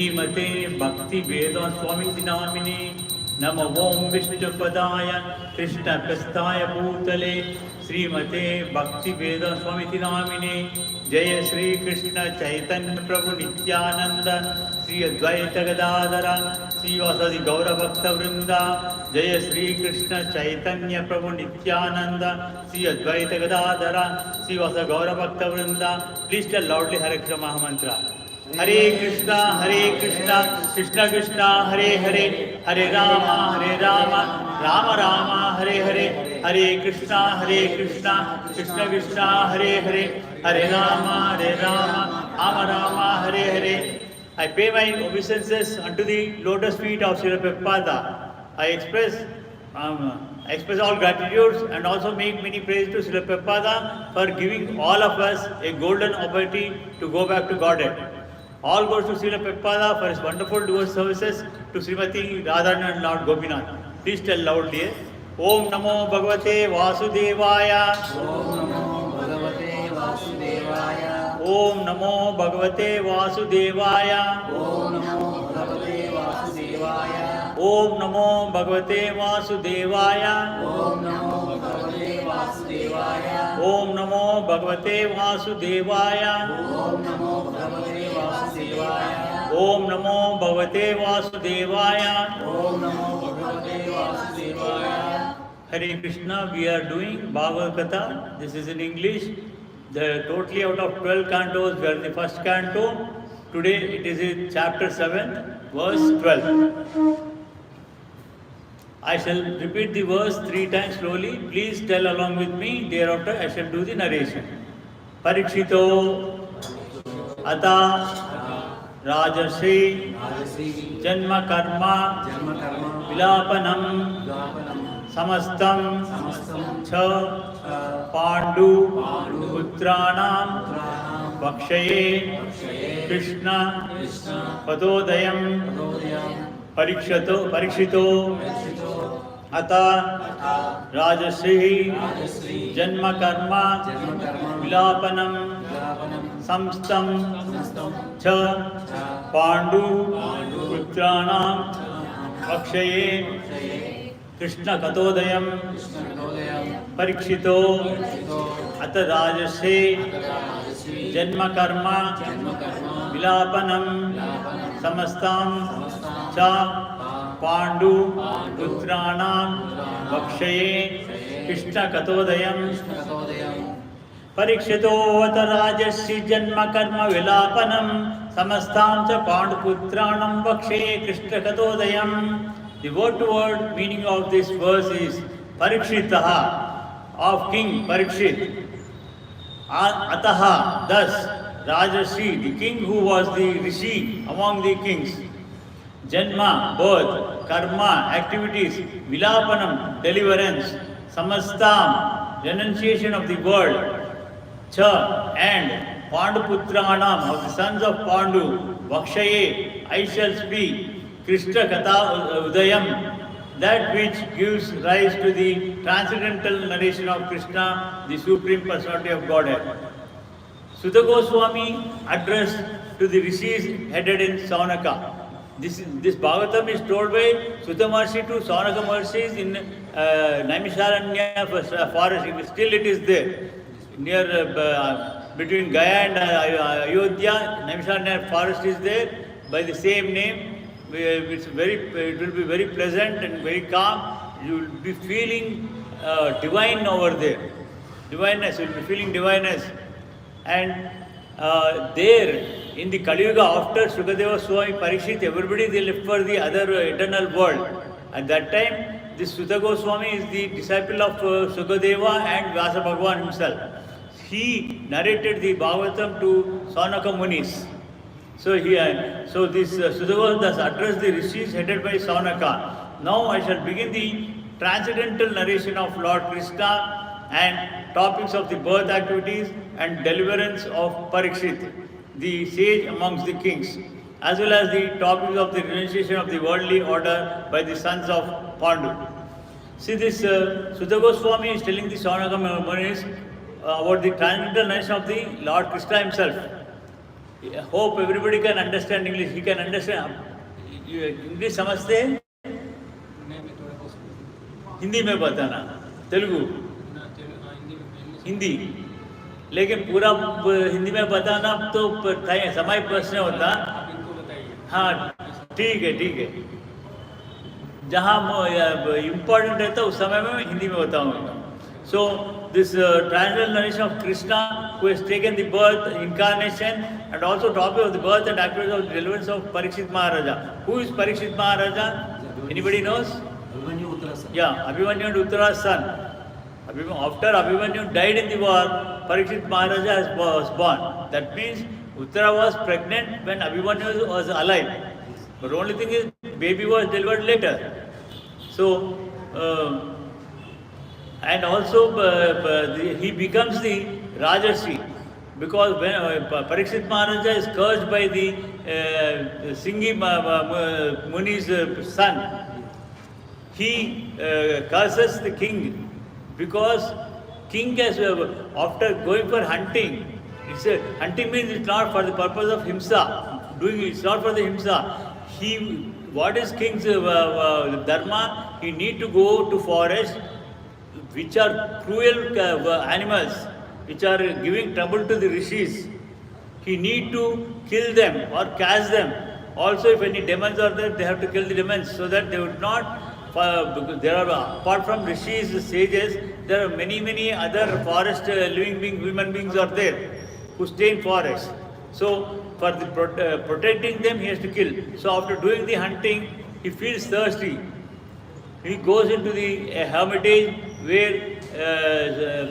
श्रीमते भक्ति वेदांत स्वामी नामिने नमो ओं विष्णुपदाय कृष्णप्रस्थाय भूतले श्रीमते भक्ति वेदांत स्वामी नामिने जय श्री कृष्ण चैतन्य प्रभु नित्यानंद श्री अद्वैत गदाधर श्रीवासदि गौरभक्त वृंदा जय श्री कृष्ण चैतन्य प्रभु नित्यानंद श्री अद्वैत गदाधर श्रीवास गौरभक्त वृंदा. प्लीज टेल लाउडली हरे कृष्ण महामंत्र. हरे Krishna Krishna Krishna Hare Hare Hare Ram Ram Ram Hare Hare Hare Krishna Krishna Krishna Hare Hare Hare Ram Ram Ram Hare Hare. I pay my obeisances unto the lotus feet of Srila Prabhupada. I express all gratitudes and also make many praise to Srila Prabhupada for giving all of us a golden opportunity to go back to Godhead. All goes to Srila Prabhupada for his wonderful devotional services to Srimati Radharani and Lord Gopinath. Please tell loudly. Om Namo Bhagavate Vasudevaya. Om Namo Bhagavate Vasudevaya. Om Namo Bhagavate Vasudevaya. Om Namo Bhagavate Vasudevaya. Om Namo Bhagavate Vasudevaya. Om Namo Bhagavate Vasudevaya. Om Namo Bhagavate Vasudevaya. Om Namo Bhagavate Vasudevaya. Om Namo Bhagavate Vasudevaya. Hare Krishna, we are doing Bhagavath Katha. This is in English. Totally out of 12 cantos, we are in the first canto. Today it is in chapter 7, verse 12. I shall repeat the verse 3 times slowly. Please tell along with me. Thereafter I shall do the narration. Parikshito Ata Rajarshi Janma Karma Vilapanam Samastam Cha Pandu Putranam Vakshaye Krishna Padodayam Parikshito Ata Rajasrihi Janma Karma Vilapanam Samstam Cha Pandu Putranam Vakshaye Krishna Katodayam Parikshito Ata Rajasrihi Janma Karma Vilapanam Samastam Cha Pandu Putranam Vakshaye Krishna Katodayam Parikshito Ata Rajasri Janma Karma Vilapanam Samastam Cha Pandu Putranam Vakshaye Krishna Katodayam. The word-to-word meaning of this verse is Parikshitaha, of King Parikshit. Ataha, thus Rajasri, the king who was the rishi among the kings. Janma, birth. Karma, activities. Vilapanam, deliverance. Samastam, renunciation of the world. Cha, and Panduputranam, of the sons of Pandu. Vakshaye, I shall speak. Krishna Katha Udayam, that which gives rise to the transcendental narration of Krishna, the Supreme Personality of Godhead. Sutta Goswami addressed to the rishis headed in Saunaka. This Bhagavatam is told by Sutta Maharshi to Saunaka Maharshi in Naimisharanya forest. Still it is there. Near between Gaya and Ayodhya, Naimisharanya forest is there by the same name. It will be very pleasant and very calm. You will be feeling divine over there. Divineness, you will be feeling divineness. And there in the Kali Yuga, after Sukadeva Swami Parikshit, everybody they left for the other eternal world. At that time, this Sutta Goswami is the disciple of Sukadeva and Vyasa Bhagavan himself. He narrated the Bhagavatam to Saunaka Munis. So this Sutta Goswami thus addressed the rishis headed by Saunaka. Now I shall begin the transcendental narration of Lord Krishna and topics of the birth activities and deliverance of Parikshit, the sage amongst the kings, as well as the topics of the renunciation of the worldly order by the sons of Pandu. See, this Sutta Goswami is telling the Saunaka Munis about the transcendental narration of the Lord Krishna himself. I hope everybody can understand English. He can understand. English समझते हैं? हिंदी में बताना, तेलुगु, हिंदी, लेकिन पूरा हिंदी में बताना तो समय प्रश्न होता। हाँ ठीक है, जहाँ इम्पोर्टेंट रहता उस समय में हिंदी में बताऊँगा। So this translated narration of Krishna, who has taken the birth, incarnation, and also topic of the birth and activities of the relevance of Parikshit Maharaja. Who is Parikshit Maharaja? Anybody knows? Abhimanyu Uttara's son. Yeah, Abhimanyu and Uttara's son. After Abhimanyu died in the war, Parikshit Maharaja was born. That means Uttara was pregnant when Abhimanyu was alive. But only thing is, baby was delivered later. So, and also he becomes the Rajarshi, because when Parikshit Maharaja is cursed by the Singhi Muni's son, he curses the king, because king has, after going for hunting, hunting means it's not for the purpose of himsa, it's not for the himsa. What is king's dharma? He need to go to forest which are cruel animals, which are giving trouble to the rishis. He need to kill them or catch them. Also, if any demons are there, they have to kill the demons, so that they would not, because there are, apart from rishis, sages, there are many other forest living beings, human beings are there, who stay in forest. So, for the protecting them, he has to kill. So, after doing the hunting, he feels thirsty. He goes into the hermitage where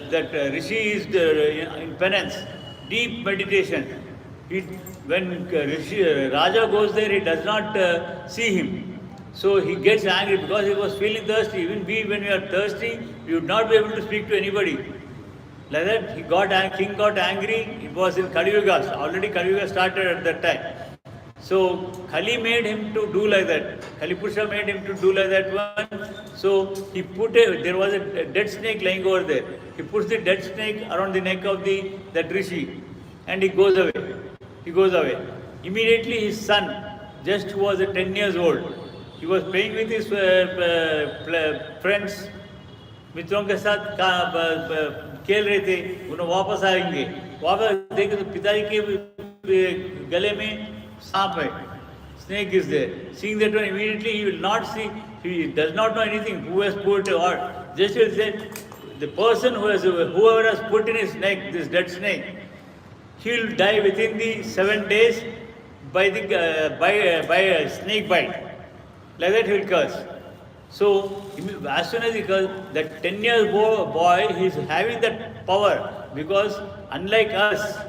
that rishi is in penance, deep meditation. When Raja goes there, he does not see him. So he gets angry because he was feeling thirsty. Even when we are thirsty, we would not be able to speak to anybody. Like that, king got angry. It was in Kali Yuga. Already Kali Yuga started at that time. So Kali made him to do like that. Kali Purusha made him to do like that one. So he there was a dead snake lying over there. He puts the dead snake around the neck of that rishi, and he goes away. Immediately his son, just who was 10 years old, he was playing with his friends, मित्रों के साथ खेल रहे थे, उन्हें वापस आएंगे, वापस देखे तो पिताजी के गले में सांप है, snake is there. Seeing that one, immediately he will not see, he does not know anything, who has put, or just will say, the person whoever has put in his neck this dead snake, he will die within the 7 days by a snake bite. Like that he will curse. So, as soon as he curses, that 10 years boy, he is having that power, because unlike us,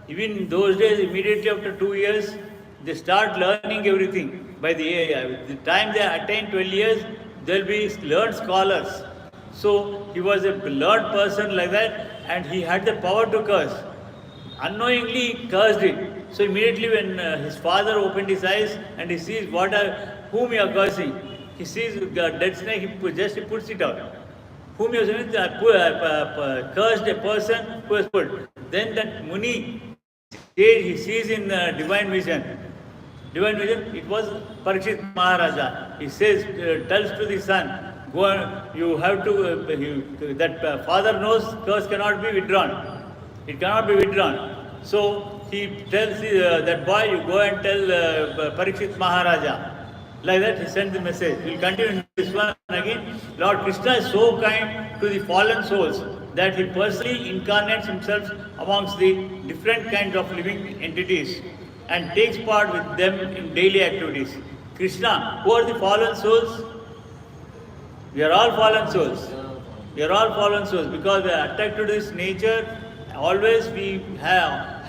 even in those days, immediately after 2 years, they start learning everything. By the time they attain 12 years, they will be learned scholars. So, he was a learned person like that, and he had the power to curse. Unknowingly, he cursed it. So, immediately when his father opened his eyes and he sees whom he are cursing, he sees the dead snake, he puts it out. Whom he has cursed a person who has put. Then that Muni, he sees in divine vision, it was Parikshit Maharaja. He says, tells to the son, go on, you have to, that father knows curse cannot be withdrawn. It cannot be withdrawn. So he tells that boy, you go and tell Parikshit Maharaja. Like that, he sent the message. We will continue this one again. Lord Krishna is so kind to the fallen souls that he personally incarnates himself amongst the different kinds of living entities and takes part with them in daily activities. Krishna, who are the fallen souls? We are all fallen souls. We are all fallen souls because we are attracted to this nature. Always we have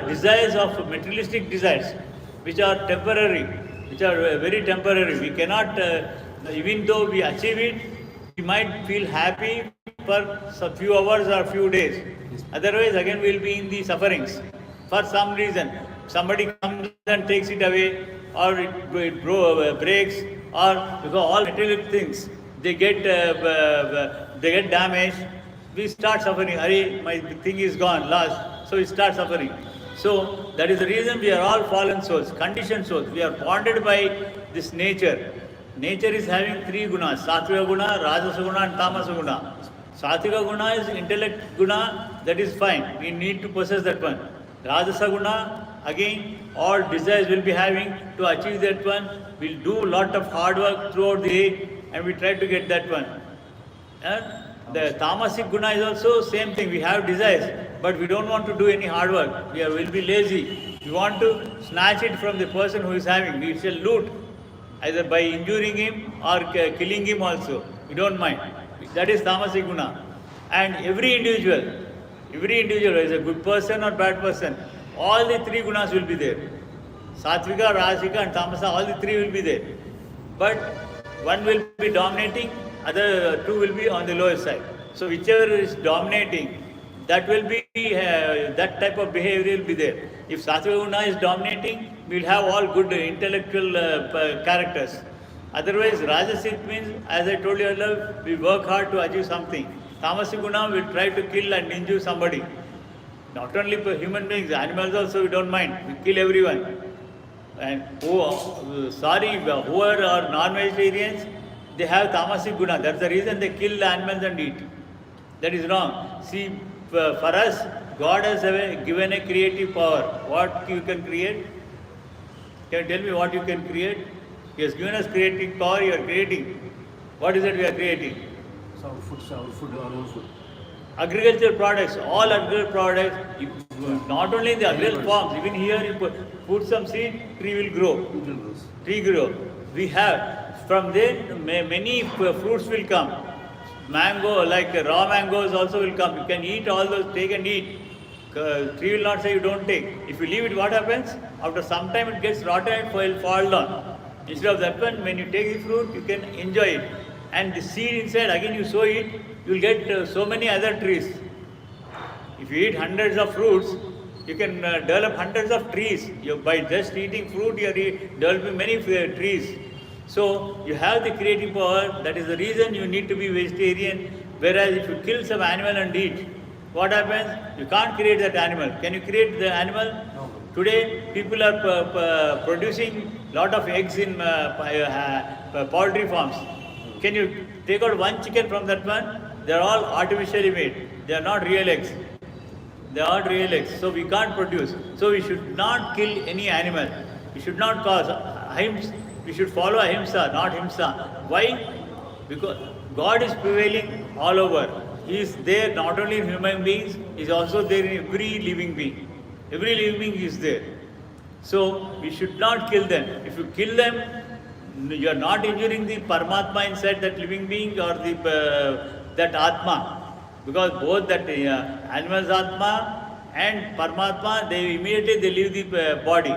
desires of materialistic desires, which are temporary, which are very temporary. We cannot, even though we achieve it, we might feel happy for a few hours or few days. Otherwise, again, we will be in the sufferings. For some reason, somebody comes and takes it away, or it breaks, or because all material things, they get damaged. We start suffering. Hurry, my thing is gone, lost. So we start suffering. So that is the reason we are all fallen souls, conditioned souls. We are bonded by this nature. Nature is having three gunas: sattviga guna, rajasa guna, and tamasa guna. Sattviga guna is intellect guna, that is fine. We need to possess that one. Rajasa guna, again, all desires will be having to achieve that one. We'll do a lot of hard work throughout the day and we try to get that one. And the tamasic guna is also same thing. We have desires, but we don't want to do any hard work. We will be lazy. We want to snatch it from the person who is having. We shall loot, either by injuring him or killing him also. We don't mind. That is tamasic guna. And every individual is a good person or bad person. All the three gunas will be there. Satvika, Rajika and Tamasa, all the three will be there. But one will be dominating, other two will be on the lower side. So whichever is dominating, that will be, that type of behavior will be there. If Satvika guna is dominating, we will have all good intellectual characters. Otherwise, Rajasic means, as I told you earlier, we work hard to achieve something. Tamasic guna will try to kill and injure somebody. Not only for human beings, animals also we don't mind. We kill everyone. And who are non-vegetarians, they have tamasic guna. That's the reason they kill the animals and eat. That is wrong. See, for us, God has given a creative power. What you can create? Can you tell me what you can create? He has given us creative power, you are creating. What is it we are creating? Our own food. Agricultural products, all agricultural products, not only in the agricultural forms, even here you put some seed, tree will grow. Tree grow. We have, from there many fruits will come. Mango, like raw mangoes also will come. You can eat all those, take and eat. Tree will not say you don't take. If you leave it, what happens? After some time it gets rotten and will fall down. Instead of that one, when you take the fruit, you can enjoy it. And the seed inside, again you sow it, you will get so many other trees. If you eat hundreds of fruits, you can develop hundreds of trees. By just eating fruit, you are developing many trees. So you have the creative power. That is the reason you need to be vegetarian. Whereas if you kill some animal and eat, what happens? You can't create that animal. Can you create the animal? No. Today, people are producing lot of eggs in poultry farms. Can you take out one chicken from that one? They are all artificially made. They are not real eggs. They are not real eggs. So we can't produce. So we should not kill any animal. We should not cause ahimsa. We should follow ahimsa, not himsa. Why? Because God is prevailing all over. He is there not only in human beings, He is also there in every living being. Every living being is there. So we should not kill them. If you kill them, you are not injuring the Paramatma inside that living being or the that Atma. Because both that animal's Atma and Paramatma, they immediately leave the body.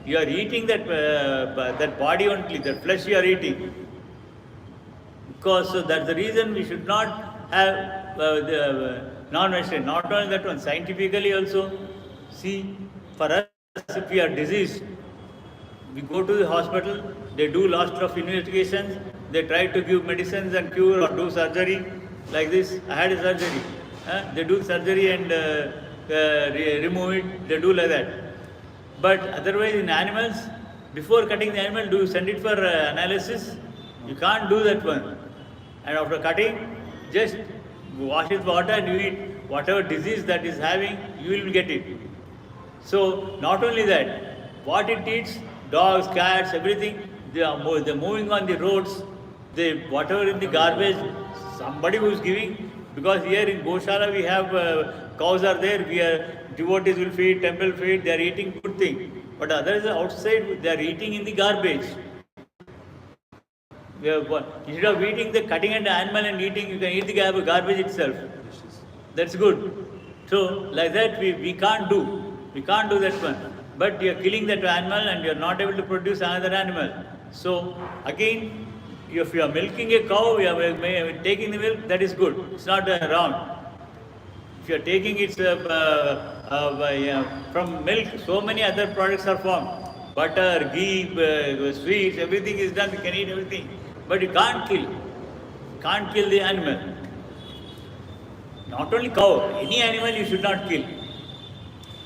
You are eating that that body only, that flesh you are eating. Because so that's the reason we should not have the non-vegetarian. Not only that one, scientifically also, see, for us, if we are diseased, we go to the hospital, they do lots of investigations, they try to give medicines and cure or do surgery like this. I had a surgery. They do surgery and remove it, they do like that. But otherwise in animals, before cutting the animal, do you send it for analysis? You can't do that one. And after cutting, just wash it with water and you eat. Whatever disease that is having, you will get it. So not only that, what it eats, dogs, cats, everything, they're moving on the roads, whatever in the garbage, somebody who is giving, because here in Goshala we have cows are there, devotees will feed, temple feed, they are eating good thing. But others outside, they are eating in the garbage. Instead of eating the cutting an animal and eating, you can eat the garbage itself. That's good. So like that we can't do. We can't do that one. But you are killing that animal and you are not able to produce another animal. So again, if you are milking a cow, you are taking the milk, that is good. It's not wrong. If you are taking it from milk, so many other products are formed. Butter, ghee, sweets, everything is done. You can eat everything. But you can't kill. You can't kill the animal. Not only cow, any animal you should not kill.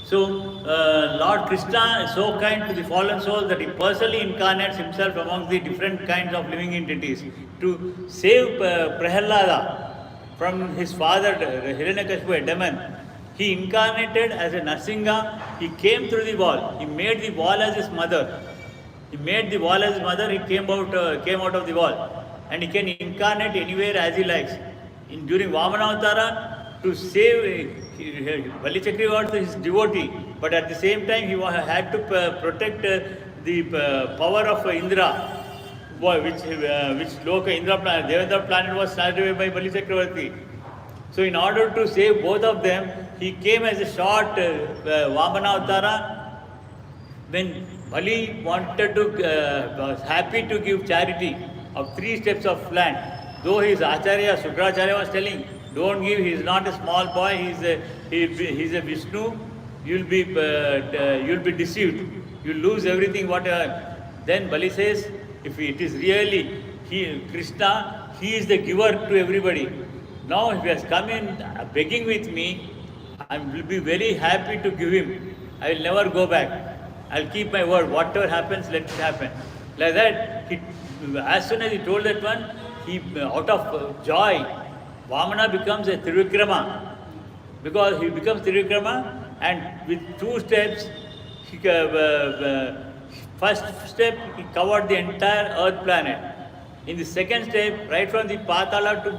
So, Lord Krishna is so kind to the fallen souls that he personally incarnates himself among the different kinds of living entities to save Prahalada from his father Hiranyakashipu, a demon. He incarnated as a Narsinga. He came through the wall. He made the wall as his mother. He made the wall as his mother. He came out of the wall, and he can incarnate anywhere as he likes. During Vamana Avtara, to save Bali Chakravarti was his devotee, but at the same time he had to protect the power of Indra, which Loka Indra planet, Devendra planet was snatched away by Bali Chakravarti. So in order to save both of them, he came as a short Vamana Avtara. When Bali wanted to, was happy to give charity of 3 steps of land, though his Acharya, Sukracharya was telling, don't give, he is not a small boy, he's a Vishnu, you'll be deceived, you'll lose everything, whatever. Then Bali says, if it is really Krishna, he is the giver to everybody. Now if he has come in begging with me, I will be very happy to give him. I will never go back. I'll keep my word. Whatever happens, let it happen. Like that, as soon as he told that one, he, out of joy, Vamana becomes a Trivikrama. Because he becomes Trivikrama, and with 2 steps, first step, he covered the entire earth planet. In the second step, right from the Patala to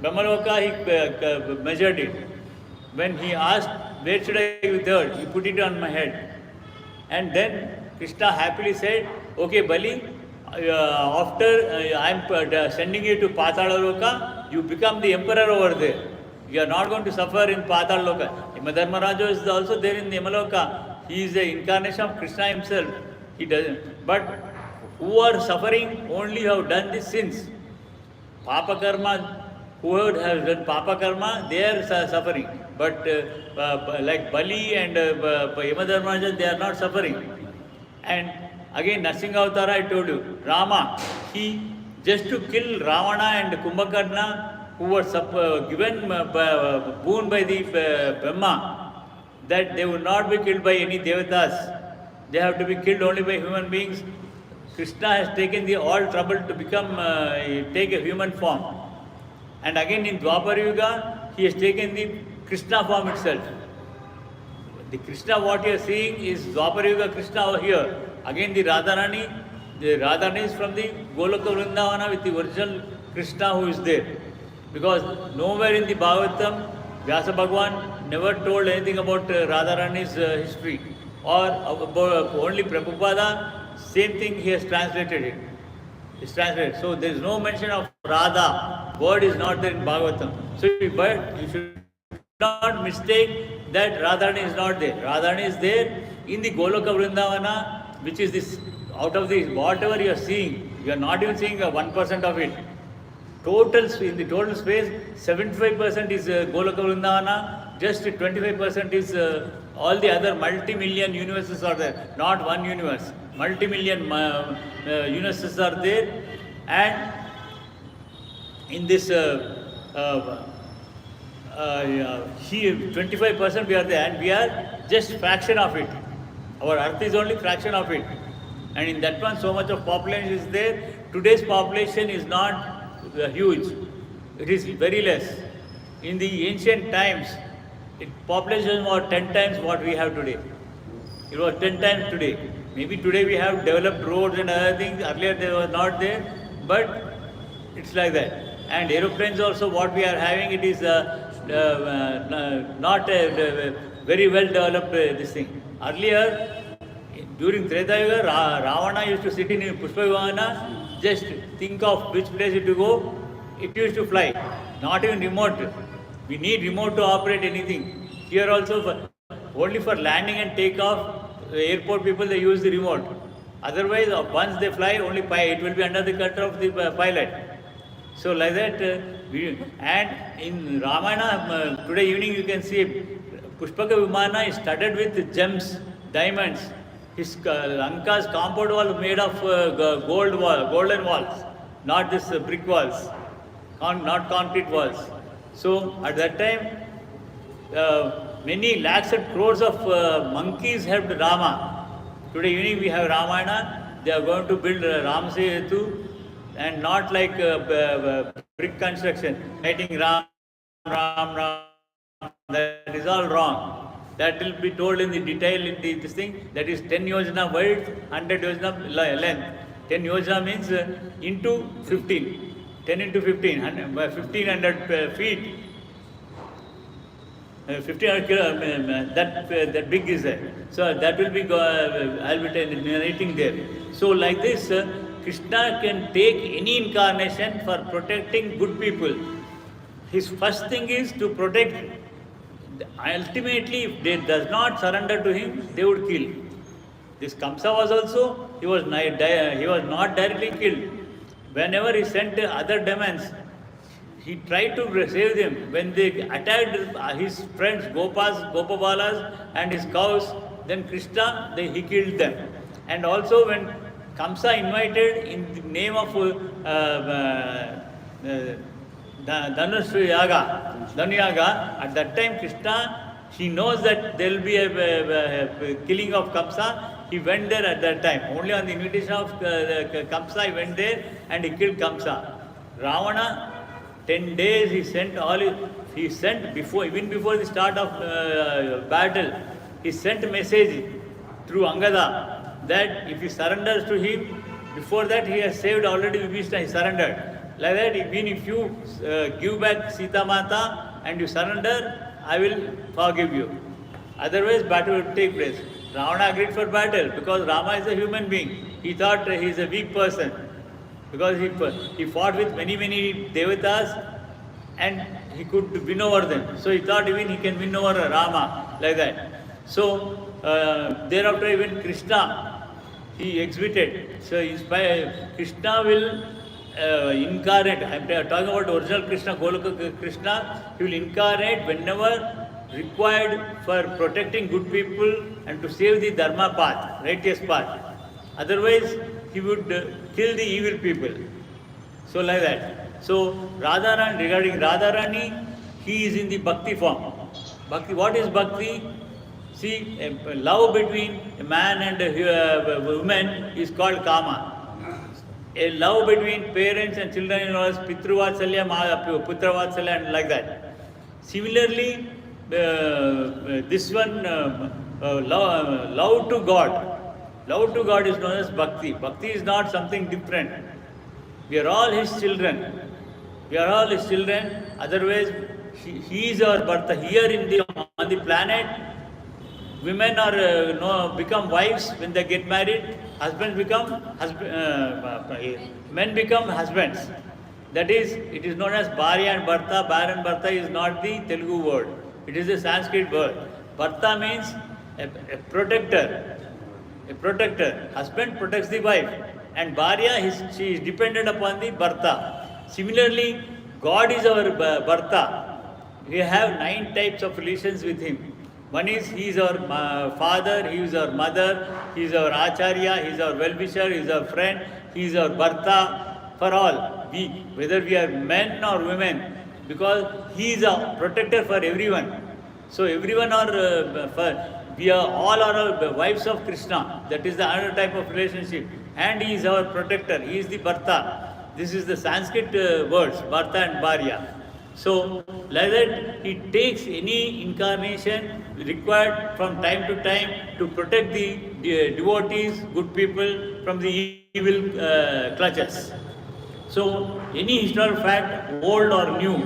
Brahmaloka, he measured it. When he asked, where should I give third? He put it on my head. And then Krishna happily said, okay Bali, after I am sending you to Patala you become the emperor over there. You are not going to suffer in Patala Yamadharmaraja is also there in Yamaloka. He is the incarnation of Krishna himself. He doesn't. But who are suffering only have done the sins. Papa karma, whoever has done Papa karma, they are suffering. But like Bali and Yamadharmaraja, they are not suffering. And again, Narsinga Avtara, I told you, Rama, he just to kill Ravana and Kumbhakarna, who were given boon by the Brahma, that they would not be killed by any devatas. They have to be killed only by human beings. Krishna has taken the all trouble to take a human form. And again in Dwapara Yuga, he has taken the Krishna form itself. The Krishna what you are seeing is Dwapara Yuga Krishna over here. Again the Radharani is from the Goloka Vrindavana with the original Krishna who is there. Because nowhere in the Bhagavatam, Vyasa Bhagwan never told anything about Radharani's history. Or about only Prabhupada, same thing he has translated it. It's translated. So there is no mention of Radha. Word is not there in Bhagavatam. So but you should not mistake that Radharani is not there. Radharani is there in the Goloka Vrindavana, which is this, out of this, whatever you are seeing, you are not even seeing 1% of it. In the total space, 75% is Goloka Vrindavana, just 25% is all the other multi-million universes are there, not one universe. Multi-million universes are there, and in this 25% we are there, and we are just fraction of it. Our earth is only fraction of it, and in that one so much of population is there. Today's population is not huge, it is very less. In the ancient times, population was 10 times what we have today. It was 10 times today. Maybe today we have developed roads and other things, earlier they were not there, but it's like that. And aeroplanes also what we are having, it is not a very well developed this thing. Earlier, during Treta Yuga, Ravana used to sit in Pushpa Vimana, just think of which place it to go, it used to fly, not even remote. We need remote to operate anything. Here also, only for landing and takeoff, airport people they use the remote. Otherwise, once they fly, only it will be under the control of the pilot. So like that, and in Ramayana, today evening you can see Pushpaka Vimana is studded with gems, diamonds. His Lanka's compound wall made of golden walls, not this brick walls, not concrete walls. So at that time, many lakhs and crores of monkeys helped Rama. Today evening we have Ramayana. They are going to build Ram Setu, and not like brick construction, writing Ram, Ram, Ram. That is all wrong. That will be told in the detail in this thing. That is 10 yojana width, 100 yojana length. 10 yojana means into 15. 10 into 15, 1500 feet. 1500 that big is there. So that will be I'll be narrating there. So like this, Krishna can take any incarnation for protecting good people. His first thing is to protect. Ultimately, if they does not surrender to him, they would kill. This Kamsa was also, he was not directly killed. Whenever he sent other demons, he tried to save them. When they attacked his friends, Gopabalas and his cows, then Krishna, he killed them. And also when Kamsa invited in the name of Dhanu Yaga, at that time Krishna, he knows that there will be a killing of Kamsa. He went there at that time. Only on the invitation of Kamsa, he went there and he killed Kamsa. Ravana, 10 days he sent before, even before the start of battle, he sent a message through Angada that if he surrenders to him, before that he has saved already Vibhishna, he surrendered. Like that, even if you give back Sita Mata and you surrender, I will forgive you. Otherwise, battle will take place. Ravana agreed for battle because Rama is a human being. He thought he is a weak person because he fought with many devatas and he could win over them. So he thought even he can win over Rama like that. So thereafter even Krishna, he exhibited. So Krishna will incarnate. I am talking about original Krishna, Goloka Krishna. He will incarnate whenever required for protecting good people and to save the dharma path, righteous path. Otherwise, he would kill the evil people. So like that. So Radharani, regarding Radharani, he is in the bhakti form. Bhakti, what is bhakti? See, love between a man and a woman is called kama. A love between parents and children is Pitruvatsalya, Putravatsalya, and like that. Similarly, this one, love to God. Love to God is known as bhakti. Bhakti is not something different. We are all his children. We are all his children. Otherwise, he is our Bharta. Here on the planet, women are become wives when they get married. Husbands become men become husbands. That is, it is known as Bharya and Bharta. Bharya and Bharta is not the Telugu word. It is a Sanskrit word. Bharta means a protector. A protector. Husband protects the wife. And Bharya, she is dependent upon the Bharta. Similarly, God is our Bharta. We have 9 types of relations with him. One is, he is our father, he is our mother, he is our acharya, he is our well-wisher, he is our friend, he is our Bharta for all. Whether we are men or women, because he is a protector for everyone. So everyone we are all our wives of Krishna. That is the other type of relationship. And he is our protector. He is the Bharta. This is the Sanskrit words, Bharta and Bharya. So like that, he takes any incarnation required from time to time to protect the devotees, good people from the evil clutches. So any historical fact, old or new,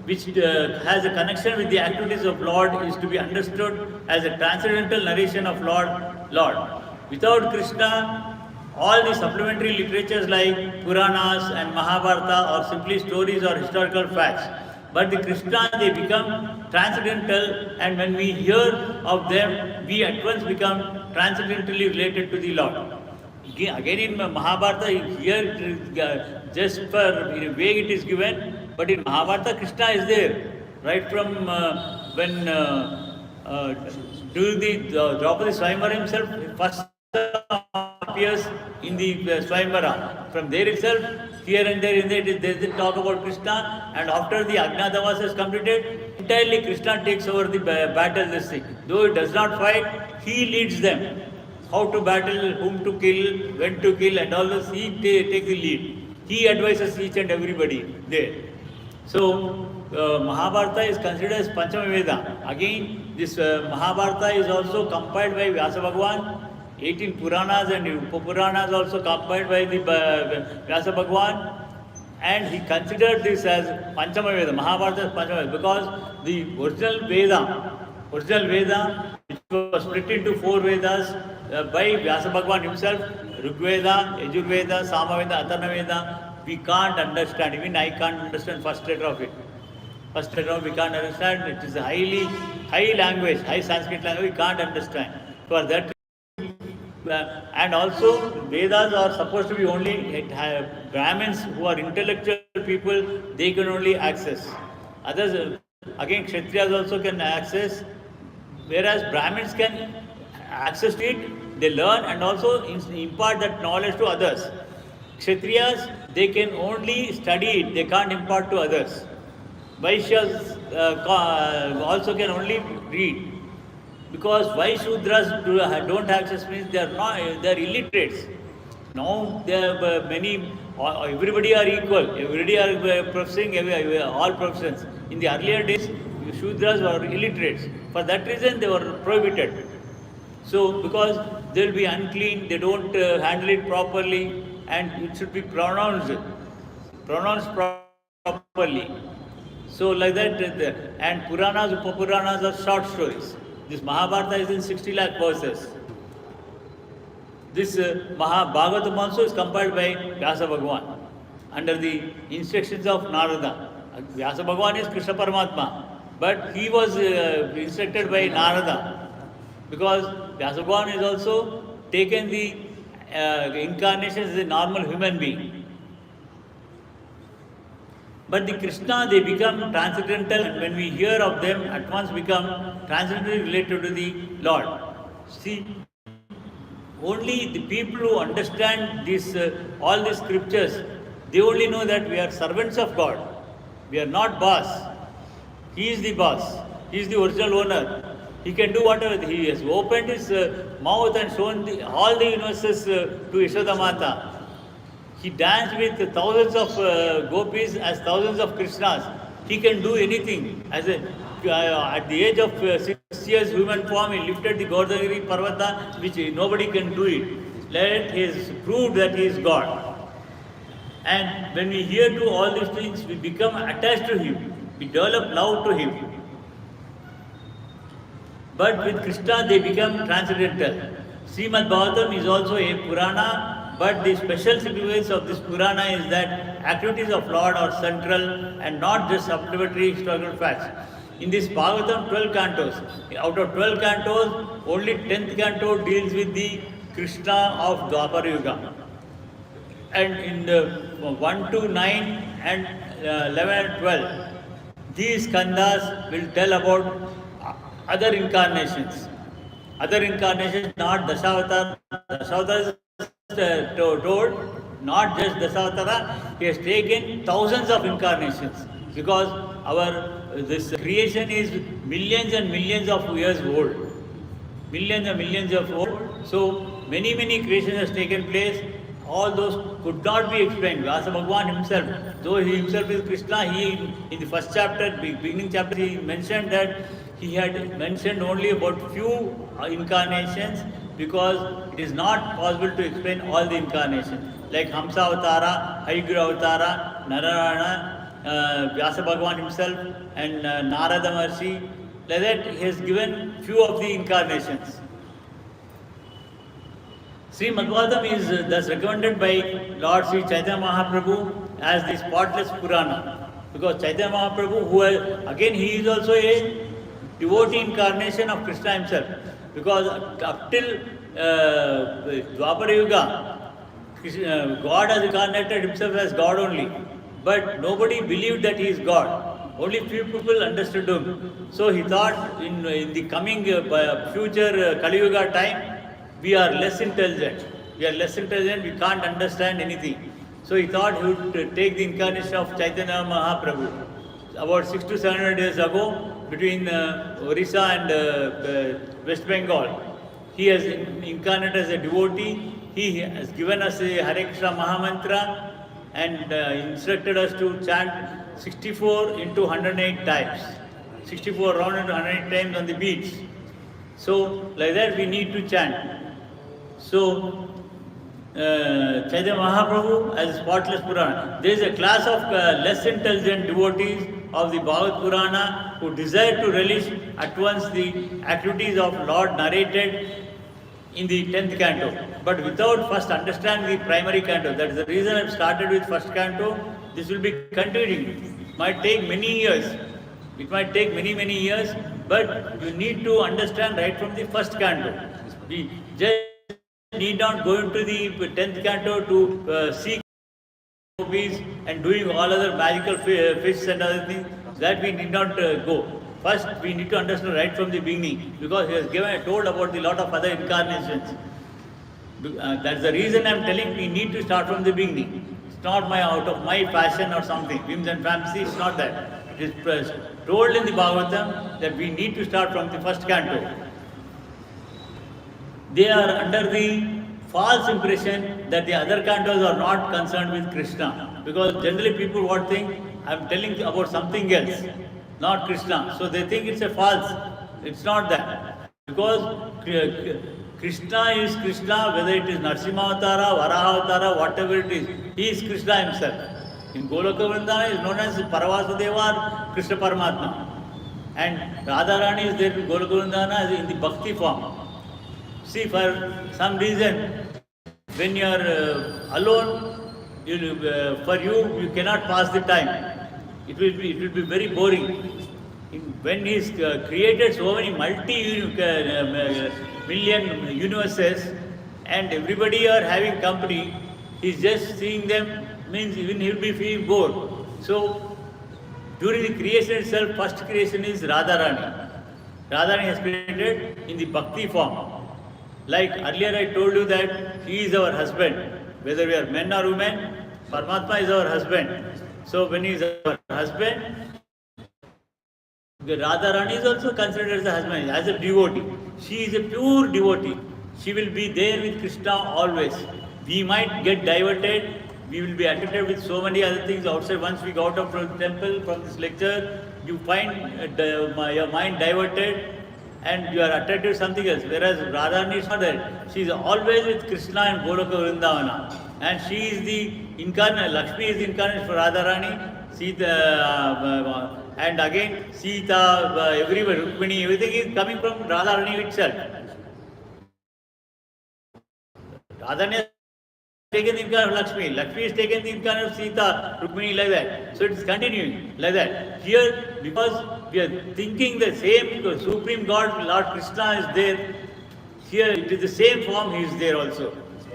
which has a connection with the activities of Lord, is to be understood as a transcendental narration of Lord. Without Krishna, all the supplementary literatures like Puranas and Mahabharata are simply stories or historical facts. But the Krishna, they become transcendental, and when we hear of them, we at once become transcendentally related to the Lord. Again in Mahabharata, here just for in a way it is given, but in Mahabharata, Krishna is there. Right from when during the Draupadi Swayamvara himself, first appears in the Swayamvara. From there itself, here and there, they talk about Krishna, and after the Ajnatavasa is completed, entirely Krishna takes over the battle, this thing. Though he does not fight, he leads them. How to battle, whom to kill, when to kill, and all this, he takes the lead. He advises each and everybody there. So, Mahabharata is considered as Panchama Veda. Again, this Mahabharata is also compiled by Vyasa Bhagwan. 18 Puranas and Upapuranas also compiled by the Vyasa Bhagwan. And he considered this as Panchama Veda, Mahabharata as Panchama Veda, because the original Veda, which was split into 4 Vedas by Vyasa Bhagwan himself, Rigveda, Yajurveda, Samaveda, Atharva Veda, we can't understand. Even I can't understand first letter of it. First letter of it we can't understand. It is a high language, high Sanskrit language, we can't understand. For that, and also Vedas are supposed to be only Brahmins who are intellectual people, they can only access. Others, again, Kshatriyas also can access, whereas Brahmins can access to it, they learn and also impart that knowledge to others. Kshatriyas, they can only study it, they can't impart to others. Vaishyas also can only read. Because why Shudras don't access means they are illiterates. Now there are everybody are equal, everybody are professing all professions. In the earlier days, Shudras were illiterates. For that reason, they were prohibited. So, because they will be unclean, they don't handle it properly, and it should be pronounced properly. So, like that, and Puranas, Upapuranas are short stories. This Mahabharata is in 60 lakh verses. This Bhagavatam also is compiled by Vyasa Bhagwan under the instructions of Narada. Vyasa Bhagwan is Krishna Paramatma, but he was instructed by Narada, because Vyasa Bhagwan is also taken the incarnation as a normal human being. But the Krishna, they become transcendental, and when we hear of them, at once become transcendently related to the Lord. See, only the people who understand this, all these scriptures, they only know that we are servants of God. We are not boss. He is the boss. He is the original owner. He can do whatever. He has opened his mouth and shown all the universes to Yashoda Mata. He danced with thousands of gopis as thousands of Krishnas. He can do anything. At the age of 6 years human form, he lifted the Govardhagiri Parvata, which nobody can do it. He has proved that he is God. And when we hear to all these things, we become attached to him. We develop love to him. But with Krishna, they become transcendental. Srimad Bhagavatam is also a Purana. But the special significance of this Purana is that activities of Lord are central and not just supplementary historical facts. In this Bhagavatam, 12 cantos. Out of 12 cantos, only 10th canto deals with the Krishna of Dwapara Yuga. And in the 1 to 9 and 11 and 12, these kandas will tell about other incarnations. Other incarnations, not Dasavatar. Dasavatar is told, not just Dasavatara, he has taken thousands of incarnations, because this creation is millions and millions of years old. Millions and millions of old. So many creations has taken place. All those could not be explained. Vyasa Bhagwan himself, though he himself is Krishna, he in the first chapter, beginning chapter, he mentioned that he had mentioned only about few incarnations, because it is not possible to explain all the incarnations. Like Hamsa Avatara, Haigura Avatara, Narayana, Vyasa Bhagwan himself, and Narada Maharshi. Like that, he has given few of the incarnations. Srimad Bhagavatam is thus recommended by Lord Sri Chaitanya Mahaprabhu as the spotless Purana. Because Chaitanya Mahaprabhu, who again he is also a devotee incarnation of Krishna himself. Because up till Dwapara Yuga, God has incarnated himself as God only. But nobody believed that he is God. Only few people understood him. So he thought in the coming future Kali Yuga time, we are less intelligent. We can't understand anything. So he thought he would take the incarnation of Chaitanya Mahaprabhu. About 600 to 700 years ago, between Orissa and West Bengal. He has incarnated as a devotee. He has given us a Hare Krishna Mahamantra and instructed us to chant 64 into 108 times. 64 round into 108 times on the beats. So, like that we need to chant. So, Chaitanya Mahaprabhu as Spotless Purana. There is a class of less intelligent devotees of the Bhagavad Purana who desire to relish at once the activities of Lord narrated in the 10th canto, but without first understanding the primary canto. That is the reason I have started with first canto. This will be continuing. It might take many years. It might take many years, but you need to understand right from the first canto. We just need not go into the 10th canto to seek rupees and doing all other magical fish and other things. That we need not go. First, we need to understand right from the beginning, because he has told about the lot of other incarnations. That's the reason I am telling we need to start from the beginning. It's not out of my passion or something, whims and fancy. It's not that. It is told in the Bhagavatam that we need to start from the first canto. They are under the false impression that the other cantos are not concerned with Krishna, because generally people would think I am telling about something else, not Krishna. So they think it's a false. It's not that. Because Krishna is Krishna, whether it is Narsimha Avatara, Varaha Avatara, whatever it is, he is Krishna himself. In Goloka Vrindana is known as Paravasudeva or Krishna Paramatma. And Radharani is there in Goloka Vrindana in the Bhakti form. See, for some reason, when you are alone, for you cannot pass the time. It will be very boring. When he is created so many multi-million universes and everybody are having company, he is just seeing them, means even he will be feeling bored. So, during the creation itself, first creation is Radharani. Radharani has created in the Bhakti form. Like earlier I told you that he is our husband. Whether we are men or women, Paramatma is our husband. So when he is our husband, Radharani is also considered as a husband, as a devotee. She is a pure devotee. She will be there with Krishna always. We might get diverted. We will be attracted with so many other things outside. Once we go out of the temple from this lecture, you find your mind diverted and you are attracted to something else. Whereas Radharani is not there. She is always with Krishna and Goloka Vrindavana. And she is the incarnate, Lakshmi is the incarnate for Radharani, Sita, and again Sita, everywhere, Rukmini, everything is coming from Radharani itself. Radharani has taken the incarnate of Lakshmi, Lakshmi is taken the incarnate of Sita, Rukmini, like that. So it is continuing like that. Here, because we are thinking the same Supreme God, Lord Krishna is there, here it is the same form, he is there also.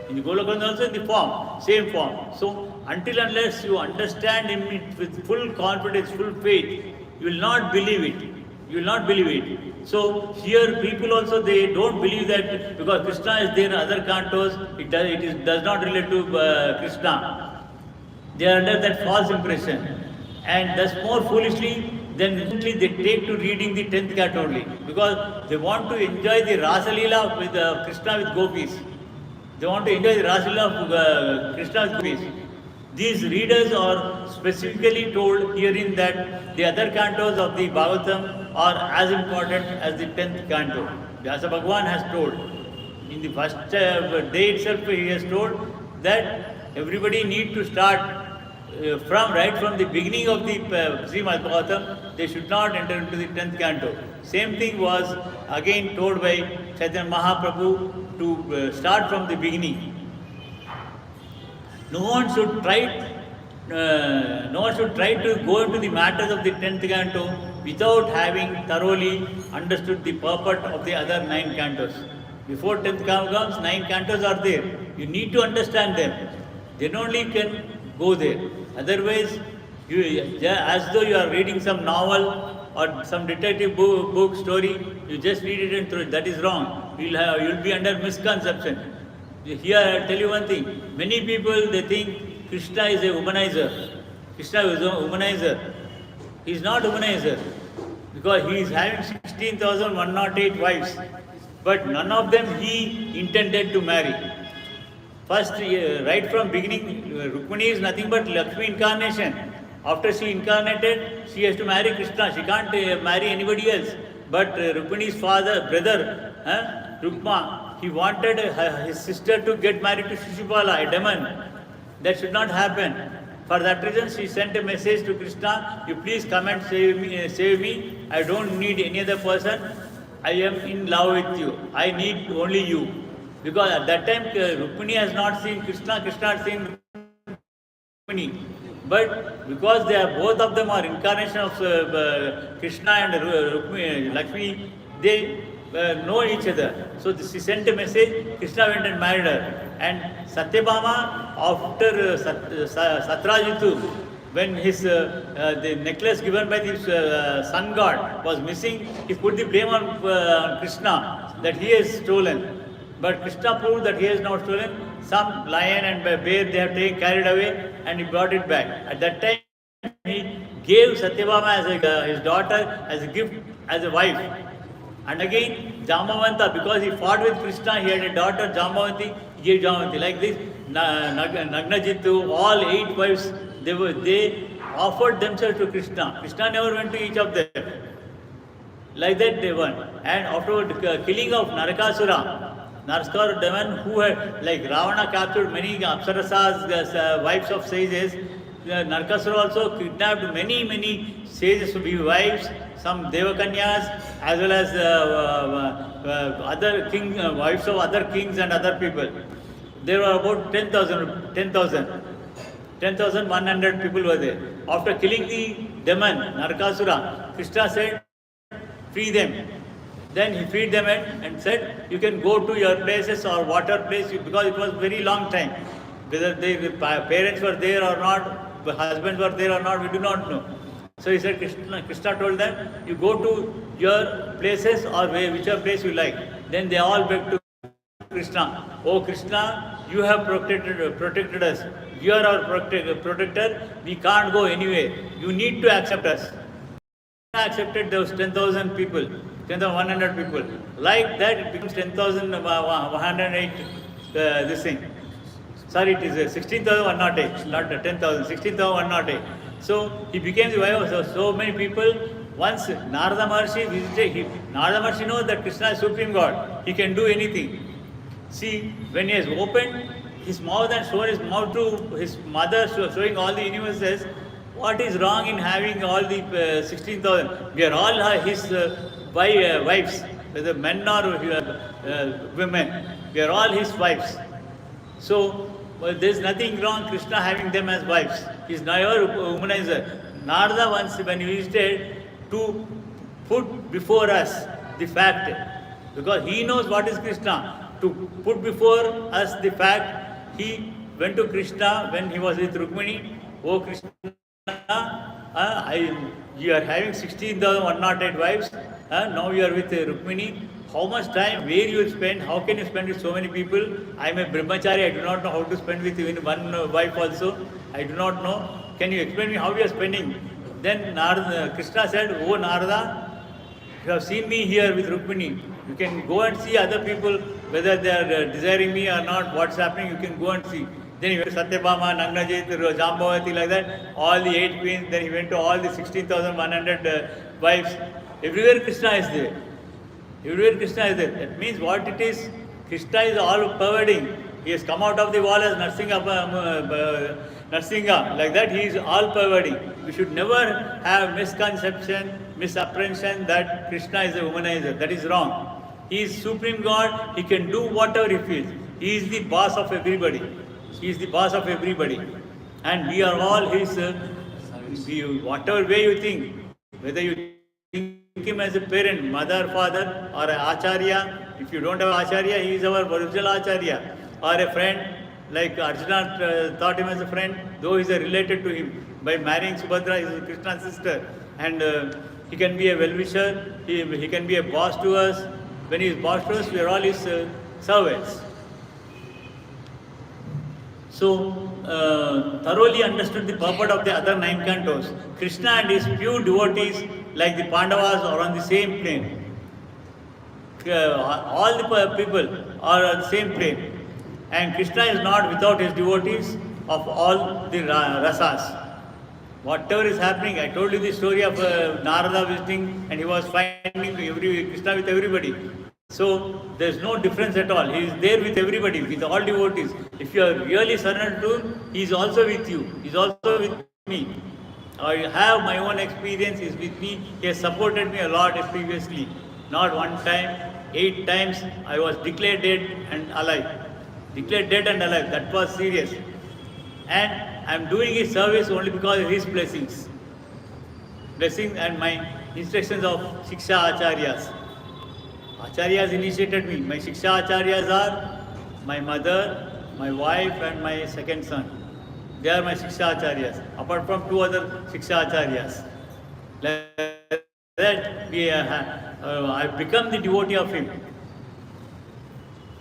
In the Golokanda also in the form, same form. So, until unless you understand him with full confidence, full faith, you will not believe it. You will not believe it. So, here people also, they don't believe that because Krishna is there in other cantos, it does not relate to Krishna. They are under that false impression. And thus more foolishly, then they take to reading the 10th canto only. Because they want to enjoy the Rasa Leela with Krishna with gopis. They want to enjoy the Rasalila of Krishna's gopis. These readers are specifically told herein that the other cantos of the Bhagavatam are as important as the 10th canto. Vyasa Bhagavan has told. In the first day itself he has told that everybody need to start right from the beginning of the Srimad Bhagavatam, they should not enter into the 10th canto. Same thing was again told by Chaitanya Mahaprabhu to start from the beginning. No one should try to go into the matters of the 10th canto without having thoroughly understood the purport of the other 9 cantos. Before 10th comes, 9 cantos are there. You need to understand them. Then only can go there. Otherwise, as though you are reading some novel or some detective book story, you just read it and throw it. That is wrong. You'll be under misconception. Here I'll tell you one thing. Many people, they think Krishna is a womanizer. Krishna is a womanizer. He is not a womanizer. because he is having 16,108 wives, but none of them he intended to marry. First, right from beginning, Rukmini is nothing but Lakshmi incarnation. After she incarnated, she has to marry Krishna. She can't marry anybody else. But Rukmini's brother, Rukma, he wanted his sister to get married to Shishupala, a demon. That should not happen. For that reason, she sent a message to Krishna, you please come and save me. I don't need any other person. I am in love with you. I need only you. Because at that time, Rukmini has not seen Krishna, Krishna has seen Rukmini. But because they are both of them are incarnation of Krishna and Rukmini, Lakshmi, they know each other. So she sent a message, Krishna went and married her. And Satyabhama, after Satrajitu, when his the necklace given by the sun god was missing, he put the blame on Krishna that he has stolen. But Krishna proved that he has not stolen. Some lion and bear they have carried away, and he brought it back. At that time, he gave Satyabhama as his daughter as a gift, as a wife. And again, Jambavanta, because he fought with Krishna, he had a daughter, Jambavanti, he gave Jambavanti. Like this, Nagnajitu, all 8 wives, they offered themselves to Krishna. Krishna never went to each of them. Like that they won. And afterward, killing of Narakasura, Naraskar demon who had, like Ravana captured many Apsarasas, wives of sages. Narakasura also kidnapped many sages to be wives, some Devakanyas as well as other wives of other kings and other people. There were about 10,100 people were there. After killing the demon, Narakasura, Krishna said, free them. Then he freed them and said, you can go to your places or water place, because it was very long time. Whether the parents were there or not, the husbands were there or not, we do not know. So he said, Krishna told them, you go to your places or whichever place you like. Then they all begged to Krishna, oh Krishna, you have protected us. You are our protector. We can't go anywhere. You need to accept us. Accepted those 10,000 people, 10,100 people. Like that, it becomes 10,108. This thing. Sorry, it is 16,108, not 10,000. 16,108. So he became the wife of so many people. Once Narada Maharshi visited, Narada Maharshi knows that Krishna is Supreme God. He can do anything. See, when he has opened his mouth and shown his mouth to his mother, showing all the universes, what is wrong in having all the 16,000? We are all his wives, whether men or women. We are all his wives. So, there is nothing wrong Krishna having them as wives. He is never womanizer. Narada once, when he visited, to put before us the fact, because he knows what is Krishna, to put before us the fact, he went to Krishna when he was with Rukmini. Oh Krishna, you are having 16,108 wives. Now you are with Rukmini. How much time, where you will spend, how can you spend with so many people? I am a brahmachari, I do not know how to spend with even one wife also. I do not know. Can you explain me how you are spending? Then Krishna said, oh Narada, you have seen me here with Rukmini. You can go and see other people, whether they are desiring me or not, what's happening, you can go and see. Then he went to Satyabhama, Nagnajit, Jambavati, like that, all the 8 queens. Then he went to all the 16,100 wives. Everywhere Krishna is there. Everywhere Krishna is there. That means what it is, Krishna is all pervading. He has come out of the wall as Narsinga. Like that, he is all pervading. We should never have misconception, misapprehension that Krishna is a womanizer. That is wrong. He is Supreme God. He can do whatever he feels. He is the boss of everybody. He is the boss of everybody. And we are all his, whatever way you think, whether you think him as a parent, mother, father, or an acharya. If you don't have acharya, he is our original acharya. Or a friend, like Arjuna thought him as a friend, though he is related to him. By marrying Subhadra, he is Krishna's sister. And he can be a well-wisher, he can be a boss to us. When he is boss to us, we are all his servants. So, thoroughly understood the purport of the other 9 cantos. Krishna and his few devotees like the Pandavas are on the same plane. All the people are on the same plane. And Krishna is not without his devotees of all the rasas. Whatever is happening, I told you the story of Narada visiting and he was finding Krishna with everybody. So there's no difference at all. He is there with everybody, with all devotees. If you are really surrendered to him, he is also with you. He is also with me. I have my own experience, he is with me. He has supported me a lot previously. Not one time, 8 times I was declared dead and alive. Declared dead and alive. That was serious. And I am doing his service only because of his blessings. Blessings and my instructions of Shiksha Acharyas. Acharyas initiated me. My Shiksha Acharyas are my mother, my wife and my second son. They are my Shiksha Acharyas. Apart from 2 other Shiksha Acharyas. Like that I've become the devotee of him.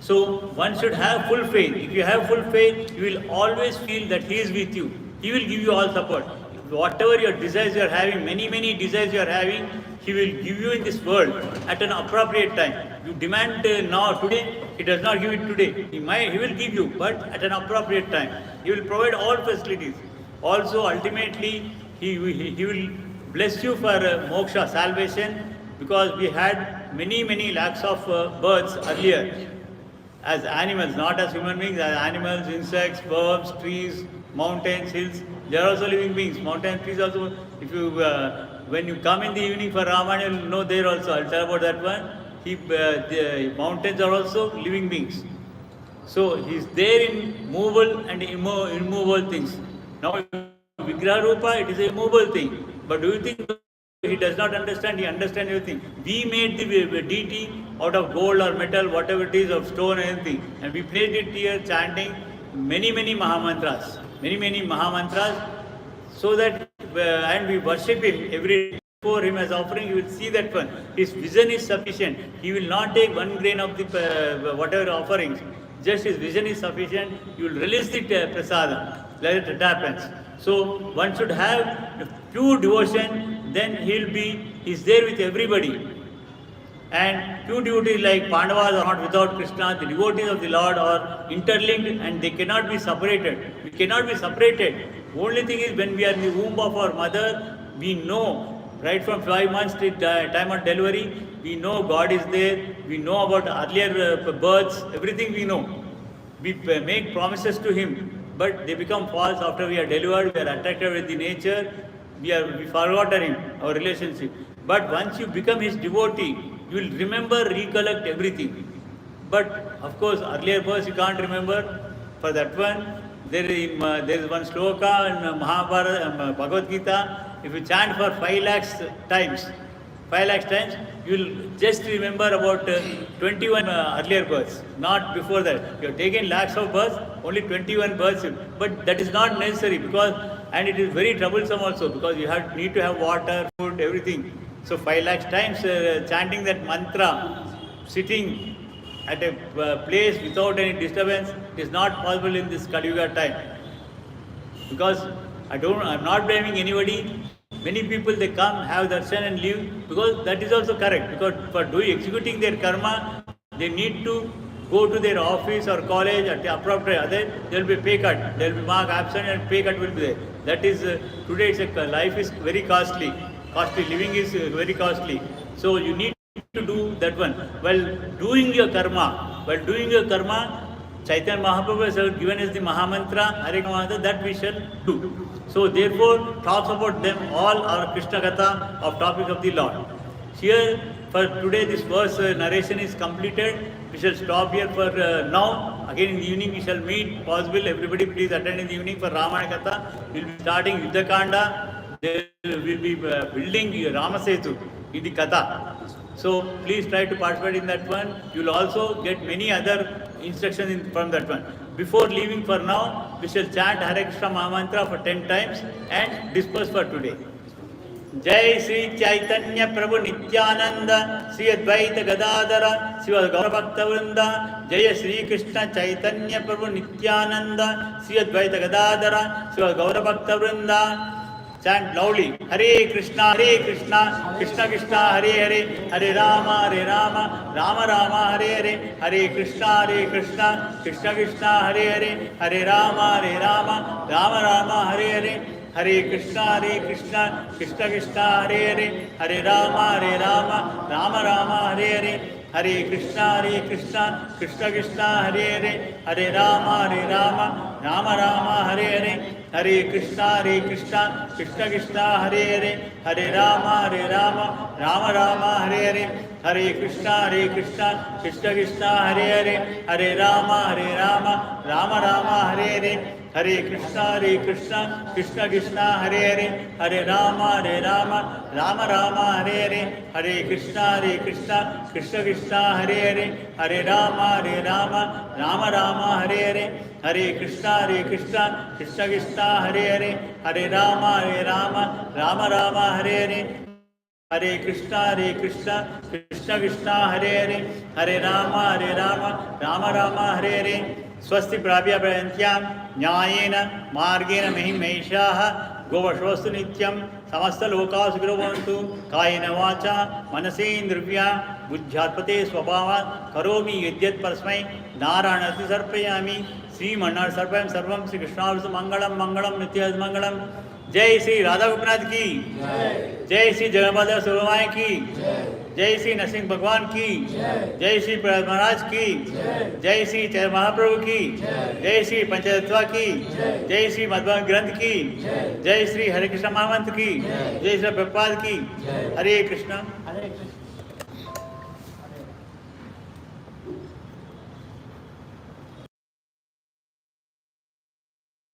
So one should have full faith. If you have full faith, you will always feel that he is with you. He will give you all support. Whatever your desires you are having, many desires you are having, he will give you in this world at an appropriate time. You demand now, today, he does not give it today. He will give you, but at an appropriate time. He will provide all facilities. Also, ultimately, he will bless you for moksha, salvation, because we had many lakhs of births earlier. As animals, not as human beings, as animals, insects, birds, trees, mountains, hills, they are also living beings. Mountains, trees also, if you, when you come in the evening for Ramayana, you will know there also, I'll tell about that one. The mountains are also living beings. So, he is there in movable and immovable things. Now, Vigraha Rupa, it is a immovable thing. But do you think he does not understand? He understands everything. We made the deity out of gold or metal, whatever it is, of stone and anything. And we placed it here chanting many Mahamantras. Many Mahamantras. So that, and we worship him every day. For him as offering, you will see that one. His vision is sufficient. He will not take 1 grain of the whatever offerings. Just his vision is sufficient. You will release the prasadam. Let it happens. So one should have pure devotion, then he's there with everybody. And pure devotees like Pandavas are not without Krishna. The devotees of the Lord are interlinked and they cannot be separated. We cannot be separated. Only thing is, when we are in the womb of our mother, we know, right from 5 months to time of delivery, we know God is there. We know about earlier births, everything we know. We make promises to him. But they become false after we are delivered, we are attracted with the nature, we forgot him, our relationship. But once you become his devotee, you will recollect everything. But of course, earlier births you can't remember. For that one, there is one sloka in Mahabharata, Bhagavath Katha. If you chant for 5 lakhs times, you will just remember about 21 earlier births, not before that. You have taken lakhs of births, only 21 births. But that is not necessary and it is very troublesome also, because you need to have water, food, everything. So 5 lakhs times chanting that mantra, sitting at a place without any disturbance, is not possible in this Kali Yuga time. Because I'm not blaming anybody. Many people, they come, have darshan and leave, because that is also correct. Because for executing their karma, they need to go to their office or college at the appropriate, other there will be pay cut, there will be mark absent and pay cut will be there. That is, today life is very costly, living is very costly. So you need to do that one. While doing your karma, Chaitanya Mahaprabhu has given us the Mahamantra, Hare Krishna, that we shall do. So therefore, talks about them all are Krishna Katha of topic of the Lord. Here, for today, this verse narration is completed. We shall stop here for now. Again in the evening we shall meet. Possible, everybody please attend in the evening for Ramayana Katha. We will be starting Yuddhakanda. There will be building Ramasetu in the Katha. So please try to participate in that one. You will also get many other instructions from that one. Before leaving for now, we shall chant Hare Krishna Mahamantra for 10 times and disperse for today. Jai Sri Chaitanya Prabhu Nityananda Sri Advaita Gadadara Sri Gaura Bhakta Vrinda Jai Sri Krishna Chaitanya Prabhu Nityananda Sri Advaita Gadadara Sri Gaura Bhakta Vrinda Chant loudly. Hare Krishna, Krishna Krishna, Hare Hare, Hare Rama, Rama Rama, Hare Hare, Hare Krishna, Krishna Krishna, Hare Hare, Hare Rama, Rama Rama, Hare Hare, Hare Krishna, Krishna Krishna, Hare Hare, Hare Rama, Rama Rama, Hare Hare, Hare Krishna, Krishna Krishna, Hare Hare, Hare Rama, Rama Rama, Hare Hare, Hare Krishna, Krishna Krishna, Hare Hare, Hare Rama, Rama Hare Hare, Hare Krishna, Krishna Krishna, Hare Hare, Hare Rama, Rama Hare Hare, Hare Krishna, Krishna Krishna, Hare Hare, Hare Rama, Rama Hare Hare, Hare Krishna, Krishna Krishna, Hare Hare, Hare Rama, Rama Hare Hare, Hare Krishna, Krishna Krishna, Hare Hare, Hare Rama, Rama Hare Hare, Hare Krishna, Krishna Krishna, Hare Hare, Hare Rama, Rama Hare Hare. Swasti prabhya prayantyam nyayena margena mahimeshaha govashvastu nityam samasta loka sukhino bhavantu kayena vacha manasendrivya buddhyatpate swabhava karomi yadyat parasmai naranati sarpayami Sri Mannar Sarvayam Sarvam Sri Krishna Mangalam Nityas Mangalam. जय श्री राधा गोपीनाथ की जय श्री जगन्नाथ सुरमाय की जय श्री नरसिंह भगवान की जय श्री प्रहलाद महाराज की जय श्री चैतन्य महाप्रभु की जय श्री पंचतत्वा की जय श्री मध्व ग्रंथ की जय श्री हरे कृष्ण महामंत्र की जय श्री प्रभुपाद की हरे कृष्ण